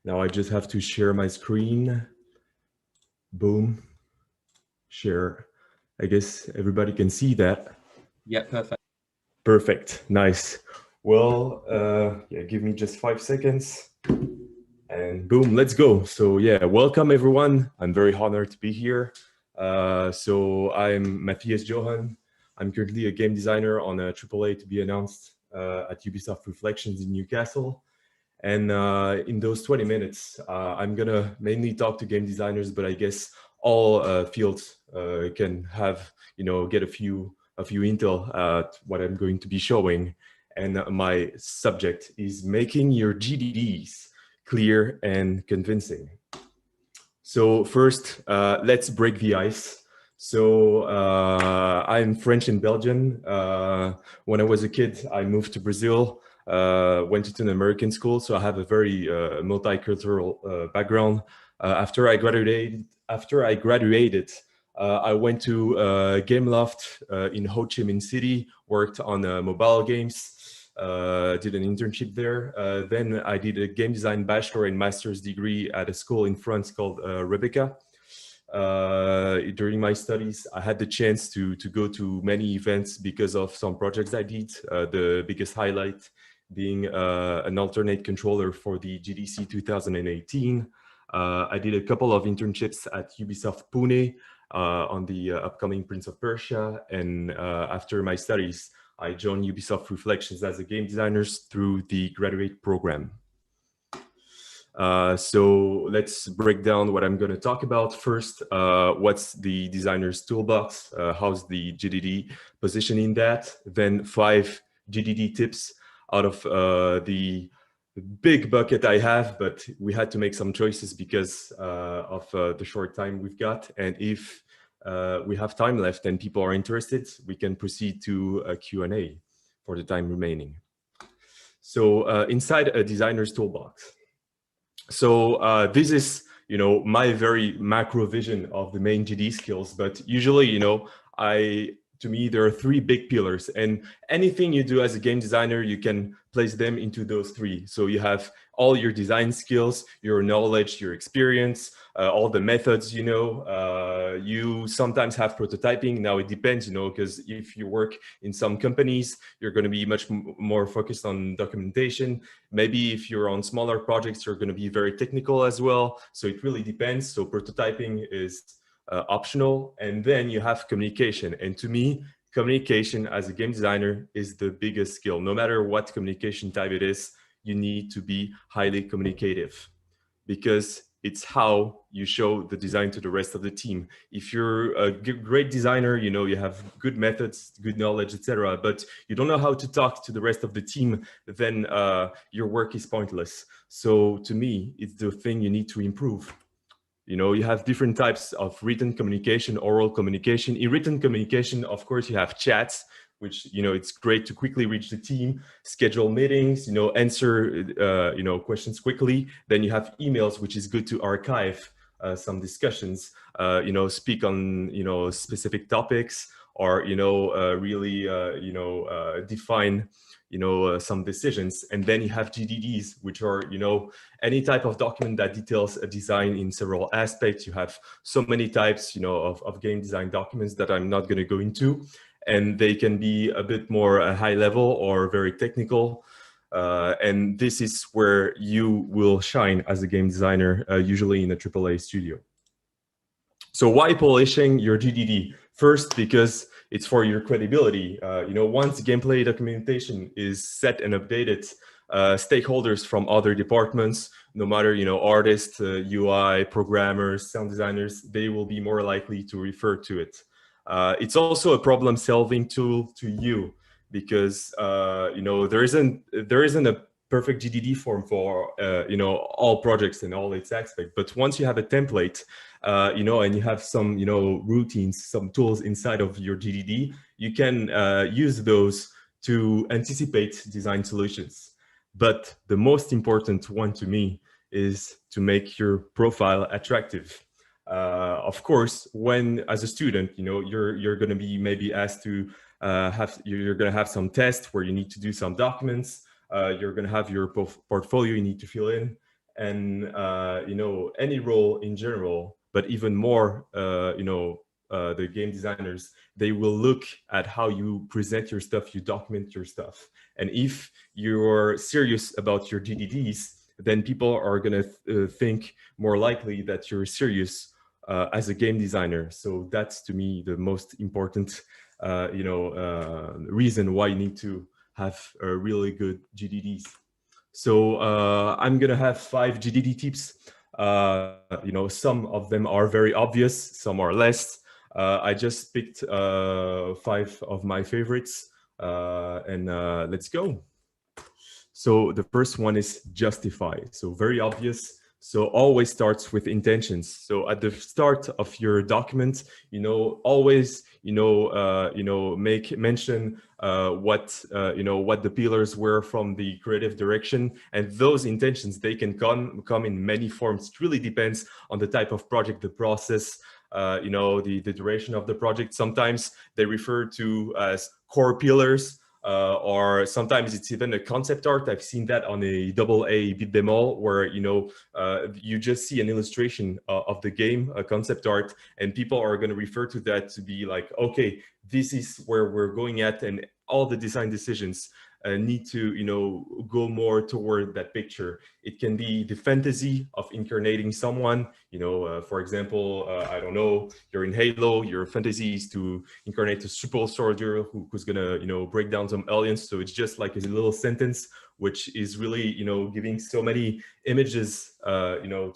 Now I just have to share my screen. Boom, share. I guess everybody can see that. Yeah, perfect. Perfect, nice. Well, yeah, give me just 5 seconds and boom, let's go. So yeah, welcome everyone. I'm very honored to be here. So I'm Matthias Johan. I'm currently a game designer on a AAA to be announced at Ubisoft Reflections in Newcastle. And in those 20 minutes, I'm gonna mainly talk to game designers, but I guess all fields can have, get a few intel at what I'm going to be showing. And my subject is making your GDDs clear and convincing. So first, let's break the ice. So I'm French and Belgian. When I was a kid, I moved to Brazil, went to an American school, so I have a very multicultural background. After I graduated, I went to Gameloft in Ho Chi Minh City, worked on mobile games. Did an internship there. Then I did a game design bachelor and master's degree at a school in France called Rebecca. During my studies, I had the chance to go to many events because of some projects I did. The biggest highlight being an alternate controller for the GDC 2018. I did a couple of internships at Ubisoft Pune on the upcoming Prince of Persia. And after my studies, I joined Ubisoft Reflections as a game designer through the graduate program. So let's break down what I'm going to talk about. First, what's the designer's toolbox? How's the GDD position in that? Then 5 GDD tips out of the big bucket I have, but we had to make some choices because of the short time we've got. And if we have time left and people are interested, we can proceed to a Q&A for the time remaining. So inside a designer's toolbox. So this is, my very macro vision of the main GD skills. But usually, to me, there are 3 big pillars, and anything you do as a game designer, you can place them into those 3. So you have all your design skills, your knowledge, your experience, all the methods, you sometimes have prototyping. Now it depends, because if you work in some companies, you're going to be much more focused on documentation. Maybe if you're on smaller projects, you're going to be very technical as well. So it really depends. So prototyping is optional. And then you have communication. And to me, communication as a game designer is the biggest skill. No matter what communication type it is, you need to be highly communicative, because it's how you show the design to the rest of the team. If you're a great designer, you have good methods, good knowledge, etc., but you don't know how to talk to the rest of the team, then your work is pointless. So to me, it's the thing you need to improve. You have different types of written communication, oral communication. In written communication, of course, you have chats, which, it's great to quickly reach the team, schedule meetings, answer, questions quickly. Then you have emails, which is good to archive some discussions, speak on, specific topics, or, really, define some decisions. And then you have GDDs, which are, any type of document that details a design in several aspects. You have so many types, of game design documents that I'm not going to go into. And they can be a bit more high level or very technical. And this is where you will shine as a game designer, usually in a AAA studio. So why polishing your GDD? First, because it's for your credibility. Once gameplay documentation is set and updated, stakeholders from other departments, no matter, artists, UI, programmers, sound designers, they will be more likely to refer to it. It's also a problem-solving tool to you, because there isn't a perfect GDD form for all projects and all its aspects. But once you have a template, and you have some routines, some tools inside of your GDD, you can use those to anticipate design solutions. But the most important one to me is to make your profile attractive. Of course, when as a student, you're going to be maybe asked to you're going to have some tests where you need to do some documents. You're going to have your portfolio you need to fill in. and you know, any role in general, but even more, you know, the game designers, they will look at how you present your stuff, you document your stuff. And if you're serious about your GDDs, then people are going to think more likely that you're serious as a game designer. So that's, to me, the most important, you know, reason why you need to have really good GDDs. So I'm going to have 5 GDD tips. You know, some of them are very obvious, some are less. I just picked 5 of my favorites, and let's go. So the first one is justify. So very obvious. So always starts with intentions. So at the start of your document, you know, always, you know, make mention you know, what the pillars were from the creative direction, and those intentions, they can come in many forms. It really depends on the type of project, the process, you know, the duration of the project. Sometimes they refer to as core pillars. Or sometimes it's even a concept art. I've seen that on a AA beat them all, where, you know, you just see an illustration of the game, a concept art, and people are going to refer to that to be like, okay, this is where we're going at, and all the design decisions need to, you know, go more toward that picture. It can be the fantasy of incarnating someone, you know, for example, I don't know, you're in Halo, your fantasy is to incarnate a super soldier who's gonna, you know, break down some aliens. So it's just like a little sentence, which is really, you know, giving so many images, you know,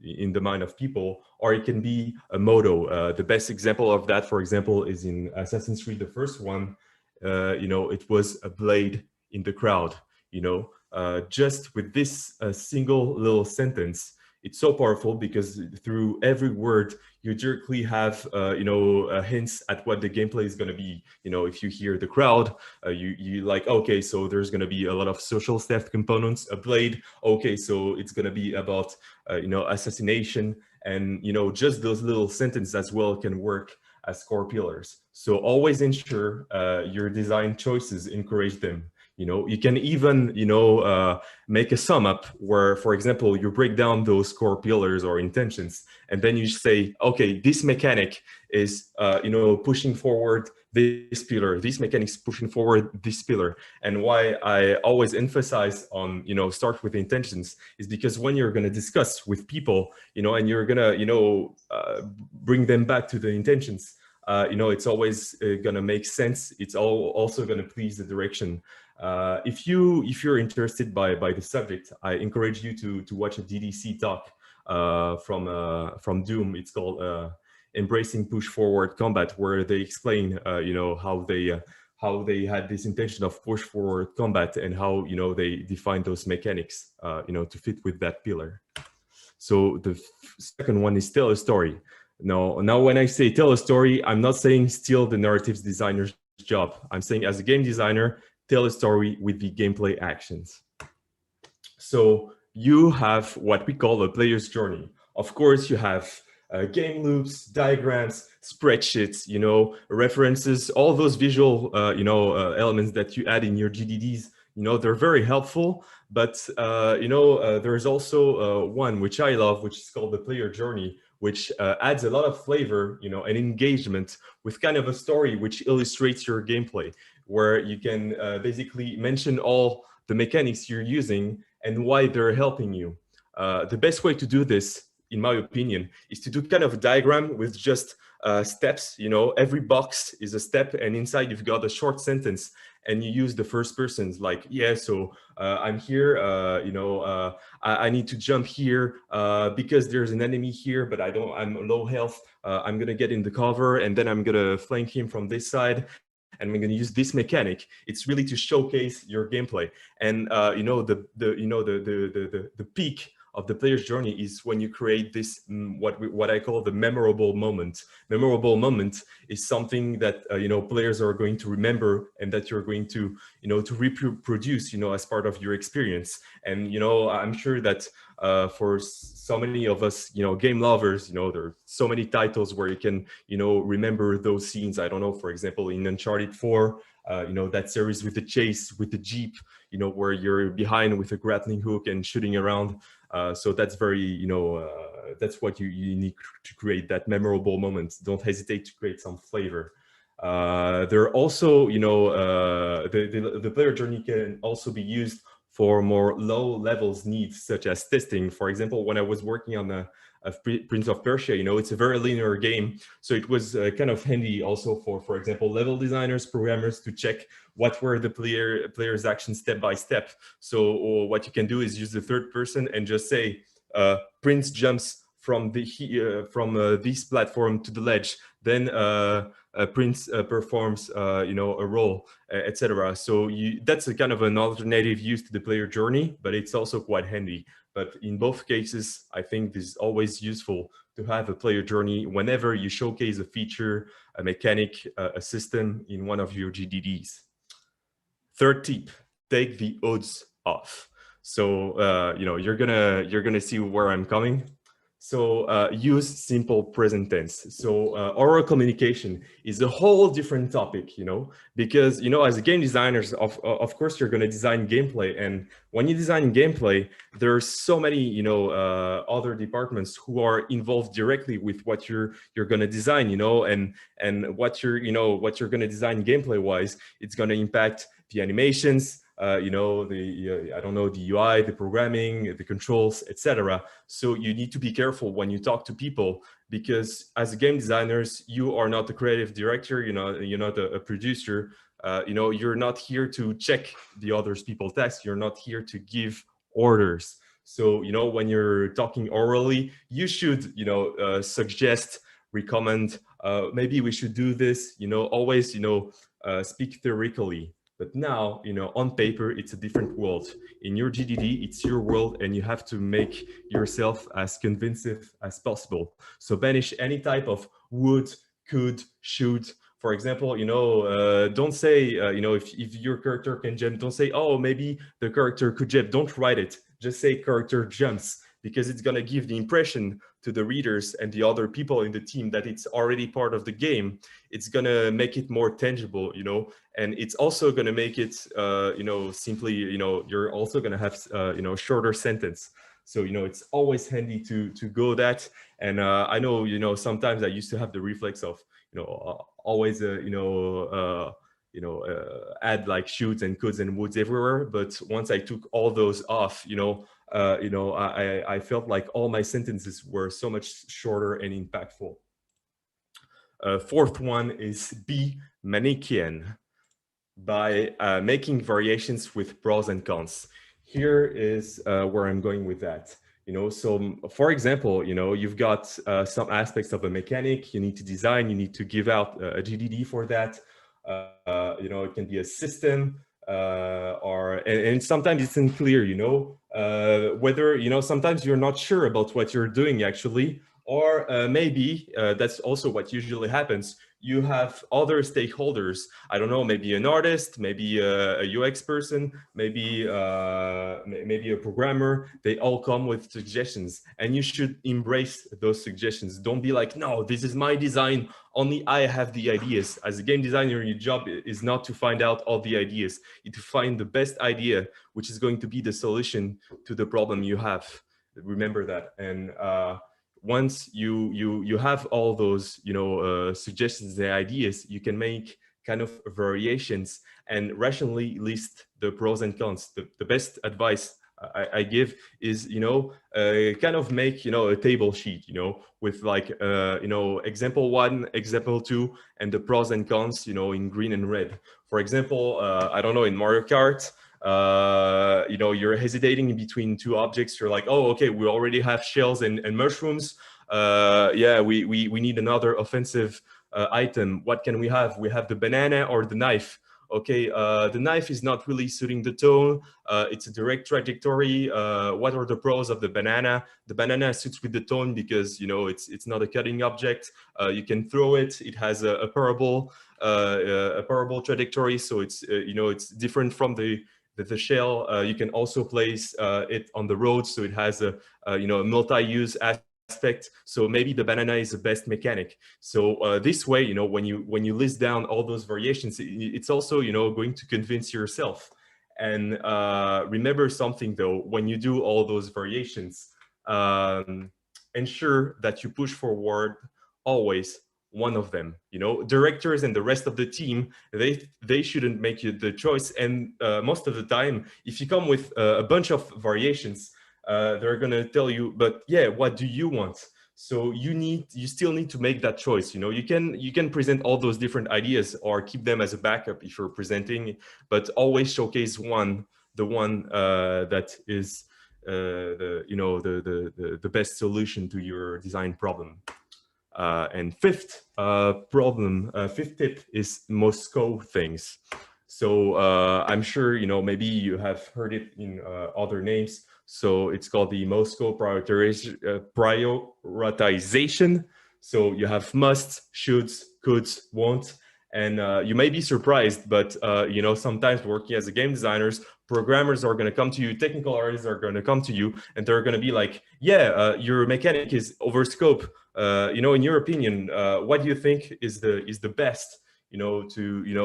in the mind of people. Or it can be a motto. The best example of that, for example, is in Assassin's Creed, the first one. You know, it was a blade in the crowd, you know, just with this single little sentence. It's so powerful because through every word, you directly have, you know, hints at what the gameplay is going to be. You know, if you hear the crowd, you like, okay, so there's going to be a lot of social theft components, a blade. Okay, so it's going to be about, you know, assassination. And, you know, just those little sentences as well can work as core pillars. So always ensure your design choices encourage them. You know, you can even, you know, make a sum up where, for example, you break down those core pillars or intentions, and then you say, okay, this mechanic is, you know, pushing forward this pillar, this mechanic is pushing forward this pillar. And why I always emphasize on, you know, start with intentions is because when you're going to discuss with people, you know, and you're going to, you know, bring them back to the intentions, you know, it's always going to make sense. It's also going to please the direction. If you're interested by the subject, I encourage you to watch a DDC talk from Doom. It's called Embracing Push Forward Combat, where they explain, you know, how they had this intention of push forward combat and how, you know, they define those mechanics, you know, to fit with that pillar. So the second one is tell a story. Now, when I say tell a story, I'm not saying steal the narratives designer's job. I'm saying as a game designer, tell a story with the gameplay actions. So you have what we call a player's journey. Of course, you have game loops, diagrams, spreadsheets, you know, references, all those visual, you know, elements that you add in your GDDs. You know, they're very helpful, but, you know, there's also one which I love, which is called the player journey, which adds a lot of flavor, you know, and engagement with kind of a story which illustrates your gameplay, where you can basically mention all the mechanics you're using and why they're helping you. The best way to do this, in my opinion, is to do kind of a diagram with just steps. You know, every box is a step, and inside you've got a short sentence, and you use the first persons, like, yeah, so I'm here, you know, I need to jump here because there's an enemy here, but I'm low health. I'm gonna get in the cover, and then I'm gonna flank him from this side, and I'm going to use this mechanic. It's really to showcase your gameplay. And you know, the peak of the player's journey is when you create this what I call the memorable moment. Memorable moment is something that you know, players are going to remember, and that you're going to, you know, to reproduce, you know, as part of your experience. And you know, I'm sure that for so many of us, you know, game lovers, you know, there are so many titles where you can, you know, remember those scenes. I don't know, for example, in Uncharted 4, you know, that series with the chase with the Jeep, you know, where you're behind with a grappling hook and shooting around. So that's very, that's what you need to create that memorable moment. Don't hesitate to create some flavor. There are also, the player journey can also be used for more low levels needs, such as testing. For example, when I was working on a Prince of Persia, it's a very linear game. So it was kind of handy also for example, level designers, programmers to check what were the player's actions step by step. So what you can do is use the third person and just say, Prince jumps from this platform to the ledge. Then Prince performs, a role, etc. So that's a kind of an alternative use to the player journey, but it's also quite handy. But in both cases, I think this is always useful to have a player journey whenever you showcase a feature, a mechanic, a system in one of your GDDs. Third tip: take the odds off. So you're gonna see where I'm coming. So use simple present tense. So oral communication is a whole different topic, because as a game designers, of course you're going to design gameplay, and when you design gameplay, there's so many other departments who are involved directly with what you're going to design, and what you're going to design gameplay wise. It's going to impact the animations, I don't know, the UI, the programming, the controls, etc. So you need to be careful when you talk to people, because as game designers, you are not the creative director, you're not a producer, you're not here to check the other people's tasks. You're not here to give orders. So, when you're talking orally, you should, suggest, recommend, maybe we should do this, always, speak theoretically. But now, on paper, it's a different world. In your GDD, it's your world, and you have to make yourself as convincing as possible. So banish any type of would, could, should. For example, don't say, if your character can jump, don't say, oh, maybe the character could jump. Don't write it. Just say character jumps, because it's going to give the impression to the readers and the other people in the team that it's already part of the game. It's going to make it more tangible, and it's also going to make it, simply, you're also going to have, shorter sentence. So, it's always handy to go that. And I know, sometimes I used to have the reflex of, always, add like shoots and coulds and woulds everywhere. But once I took all those off, I felt like all my sentences were so much shorter and impactful. Fourth one is be Manichean by making variations with pros and cons. Here is where I'm going with that. So for example, you've got some aspects of a mechanic you need to design, you need to give out a GDD for that. It can be a system, and sometimes it's unclear, whether, sometimes you're not sure about what you're doing actually, or maybe that's also what usually happens. You have other stakeholders. I don't know, maybe an artist, maybe a UX person, maybe a programmer. They all come with suggestions, and you should embrace those suggestions. Don't be like, no, this is my design. Only I have the ideas. As a game designer, your job is not to find out all the ideas. It's to find the best idea, which is going to be the solution to the problem you have. Remember that. And once you have all those suggestions and ideas, you can make kind of variations and rationally list the pros and cons. The best advice I give is kind of make a table sheet with like example 1, example 2, and the pros and cons in green and red. For example, I don't know, in Mario Kart, you're hesitating between two objects. You're like, oh, okay, we already have shells and mushrooms. Yeah, we need another offensive item. What can we have? We have the banana or the knife. Okay, the knife is not really suiting the tone. It's a direct trajectory. What are the pros of the banana? The banana suits with the tone because it's not a cutting object. You can throw it. It has a parabol trajectory, so it's it's different from the shell. You can also place it on the road, so it has a multi-use aspect. So maybe the banana is the best mechanic. So this way, when you list down all those variations, it's also going to convince yourself. And remember something though, when you do all those variations, ensure that you push forward always one of them. You know, directors and the rest of the team, they shouldn't make you the choice. And most of the time, if you come with a bunch of variations, they're gonna tell you, but yeah, what do you want? So you still need to make that choice. You know, you can present all those different ideas or keep them as a backup if you're presenting, but always showcase the one that is the best solution to your design problem. And fifth tip is Moscow things. So I'm sure, you know, maybe you have heard it in other names. So it's called the Moscow prioritization. So you have must, shoulds, coulds, won't. And you may be surprised, but you know, sometimes working as a game designers, programmers are going to come to you, technical artists are going to come to you, and they're going to be like, yeah, your mechanic is over scope. You know, in your opinion, what do you think is the best? You know,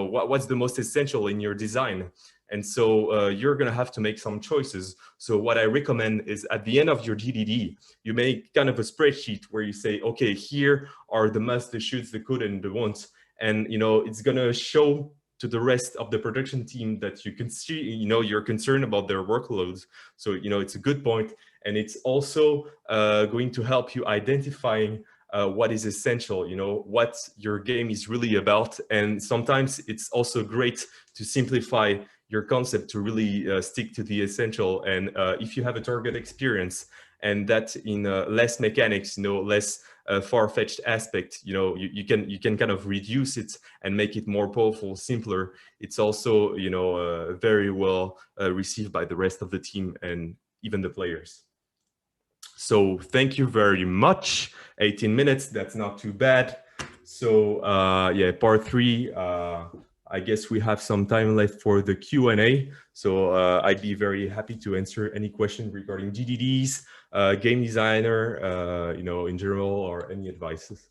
what's the most essential in your design? And so you're going to have to make some choices. So what I recommend is at the end of your GDD, you make kind of a spreadsheet where you say, okay, here are the must, the shoulds, the could, and the won't. And, you know, it's going to show to the rest of the production team that you can see, you know, you're concerned about their workloads. So, you know, it's a good point. And it's also going to help you identifying what is essential, you know, what your game is really about. And sometimes it's also great to simplify your concept to really stick to the essential. And if you have a target experience and that in less mechanics, you know, less far-fetched aspect, you know, you can kind of reduce it and make it more powerful, simpler. It's also, you know, very well received by the rest of the team and even the players. So thank you very much. 18 minutes, that's not too bad. So yeah, part 3, I guess we have some time left for the Q&A. So I'd be very happy to answer any question regarding GDDs, game designer, you know, in general, or any advices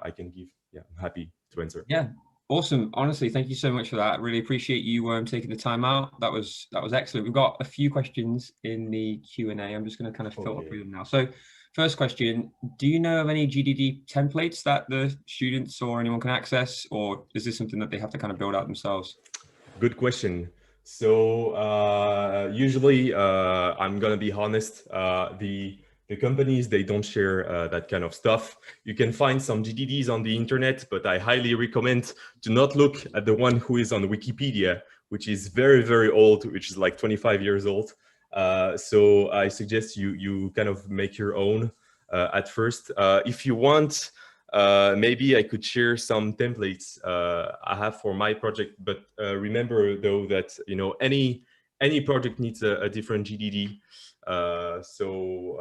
I can give. Yeah, I'm happy to answer. Yeah, awesome. Honestly, thank you so much for that. Really appreciate you taking the time out. That was excellent. We've got a few questions in the Q&A. I'm just going to kind of filter through them now. So first question, do you know of any GDD templates that the students or anyone can access, or is this something that they have to kind of build out themselves? Good question. So usually, I'm gonna be honest, the companies, they don't share that kind of stuff. You can find some GDDs on the internet, but I highly recommend to not look at the one who is on Wikipedia, which is very, very old, which is like 25 years old. So I suggest you kind of make your own at first. If you want, maybe I could share some templates I have for my project, but remember though that, you know, any project needs a different GDD. So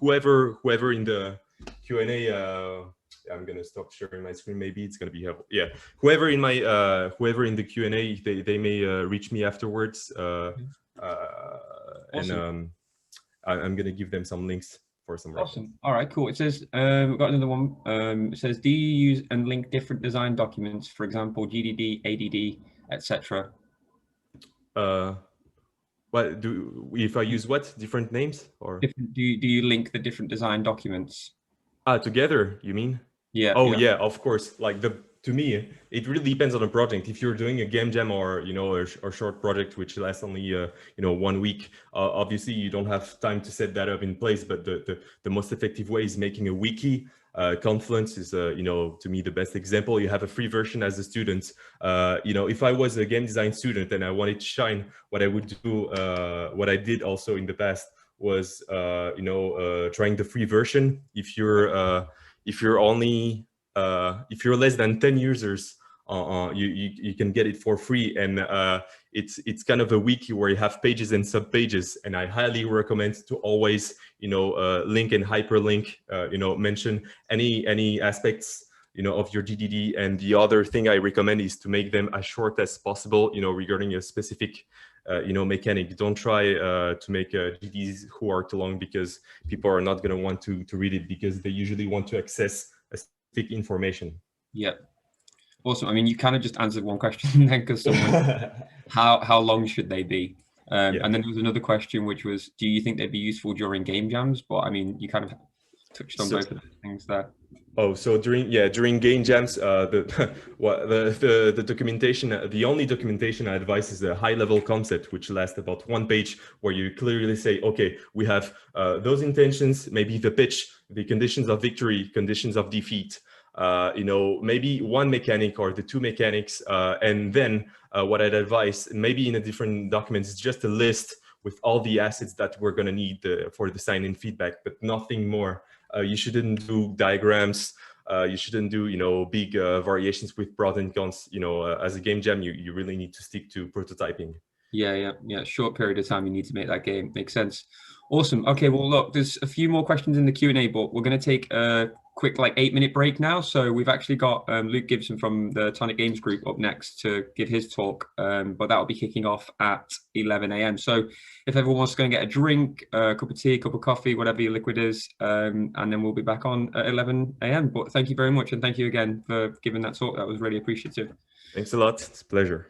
whoever in the Q&A, I'm gonna stop sharing my screen. Maybe it's gonna be helpful. Yeah, whoever in the Q&A, they may reach me afterwards, Awesome. and I'm gonna give them some links for some reference. Awesome. All right, cool. It says, we've got another one. It says, do you use and link different design documents, for example, GDD, ADD, etc.? What do if I use what different names or Do you link the different design documents? together? You mean? Yeah. Oh yeah, of course. Like to me, it really depends on the project. If you're doing a game jam or, you know, a short project which lasts only you know, 1 week, obviously you don't have time to set that up in place. But the most effective way is making a wiki. Confluence is, you know, to me the best example. You have a free version as a student. You know, if I was a game design student and I wanted to shine, what I would do, what I did also in the past was, you know, trying the free version. If you're only if you're less than 10 users, you can get it for free. And it's kind of a wiki where you have pages and sub-pages. And I highly recommend to always, you know, link and hyperlink, you know, mention any aspects, you know, of your GDD. And the other thing I recommend is to make them as short as possible, you know, regarding a specific you know, mechanic. Don't try to make GDDs who are too long, because people are not going to want to read it, because they usually want to access information. Yeah. Awesome. I mean, you kind of just answered one question then, because someone, how long should they be? Yeah. And then there was another question, which was, do you think they'd be useful during game jams? But I mean, you kind of touched on both of those things there. Oh, so during game jams, the documentation, the only documentation I advise is a high-level concept, which lasts about 1 page, where you clearly say, okay, we have those intentions, maybe the pitch, the conditions of victory, conditions of defeat, you know, maybe one mechanic or the two mechanics, and then what I'd advise, maybe in a different document, is just a list with all the assets that we're going to need for the sign-in feedback, but nothing more. You shouldn't do diagrams. You shouldn't do, you know, big variations with pros and cons. You know, as a game jam, you really need to stick to prototyping. Yeah. Short period of time you need to make that game. Makes sense. Awesome. Okay, well, look, there's a few more questions in the Q&A, but we're going to take a quick 8-minute break now. So we've actually got Luke Gibson from the Tonic Games Group up next to give his talk, but that will be kicking off at 11 a.m. So if everyone wants to go and get a drink, a cup of tea, a cup of coffee, whatever your liquid is, and then we'll be back on at 11 a.m. But thank you very much, and thank you again for giving that talk. That was really appreciative. Thanks a lot. It's a pleasure.